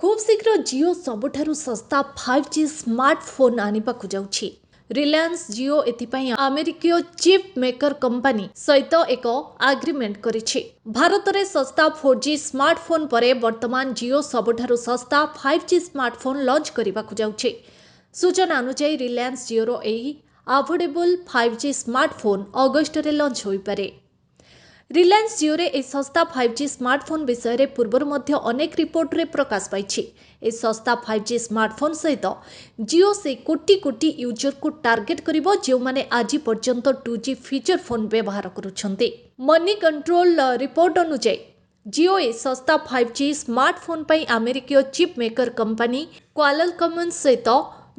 खूब शीघ्र जियो सबुठारु सस्ता 5G स्मार्टफोन आनिबाकु जाउछि। रिलायंस जियो एथिपाई अमेरिकीय चिप मेकर कंपनी सहित एक एग्रीमेंट करिछि। भारत में सस्ता 4G स्मार्टफोन परे वर्तमान जियो सबुठारु सस्ता 5G स्मार्टफोन लॉन्च करबाकु जाउछि। सूचना अनुसार रिलायंस जियो एही अफोर्डेबल 5G स्मार्टफोन अगस्त रे लॉन्च होई पारे। रिलायंस जियो रे ए सस्ता 5G स्मार्टफोन विषय रे पूर्वर मध्य अनेक रिपोर्ट रे प्रकाश पाइछि। ए सस्ता 5G स्मार्टफोन सहित जियो से कोटी कोटी यूजर को टार्गेट करिवो जो माने आज पर्यंत 2G फीचर फोन व्यवहार करुछन्ते। मनी कंट्रोल रिपोर्ट अनुसार जियो ए सस्ता 5G स्मार्टफोन पई अमेरिकीय चिप मेकर कंपनी क्वालकॉम सहित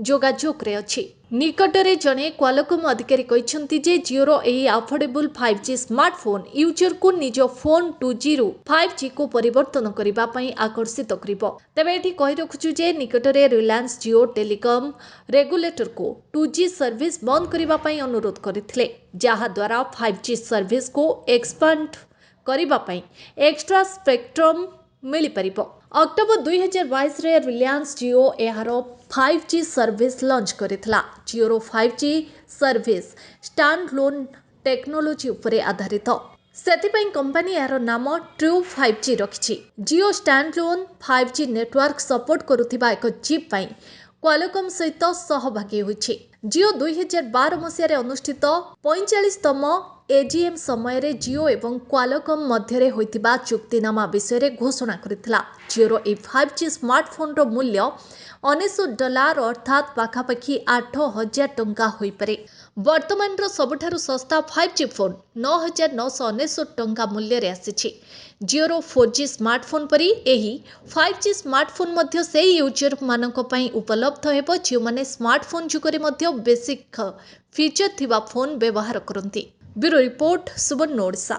जोगाजोग रे अछि। निकटरे जने क्वालकॉम अधिकारी कहिसंती जे जियोर एही अफोर्डेबल 5G स्मार्टफोन यूजर को निज फोन 2G रु 5G को परिवर्तन करिबा पई आकर्षित करिवो। तबे एठी कहि रखुछु जे निकटरे रिलायंस जियो टेलीकॉम रेगुलेटर को 2G सर्विस बंद करिबा पई अनुरोध करिथिले, जहा द्वारा 5G सर्विस को एक्सपांड करिबा पई एक्स्ट्रा स्पेक्ट्रम मिली परिबो। अक्टोबर 2022 रे रिलायंस जियो एहार 5G सर्विस लॉन्च करितला। जियोर 5G service stand loan technology उपरे आधारित। सेथिपई कंपनी एहार नाम ट्रू 5G रखिछि। Jio standalone 5G network support करुथिबा एक चिप पई क्वालकॉम सहित सहभागी होइछि। जियो 2012 मसिया रे अनुष्ठित 45तम एजीएम समय रे जियो एवं क्वालकॉम मध्य रे होइतिबा चुक्तिनामा विषय रे घोषणा करितला। जियोर ए 5G स्मार्टफोन रो मूल्य $19 अर्थात पाखापाखि 8,000 टंका होई पारे। वर्तमान रो सबुठारु सस्ता 5G फोन 9,999 टंका मूल्य रे आसीछि। जियोर 4G स्मार्टफोन परी एही 5G स्मार्टफोन मध्य सेही यूजर मानक पई उपलब्ध हेबो जो माने स्मार्टफोन जुगरे मध्य बेसिक फीचर थिबा फोन व्यवहार करंती। ब्यूरो रिपोर्ट सुवर्ण ओडिशा।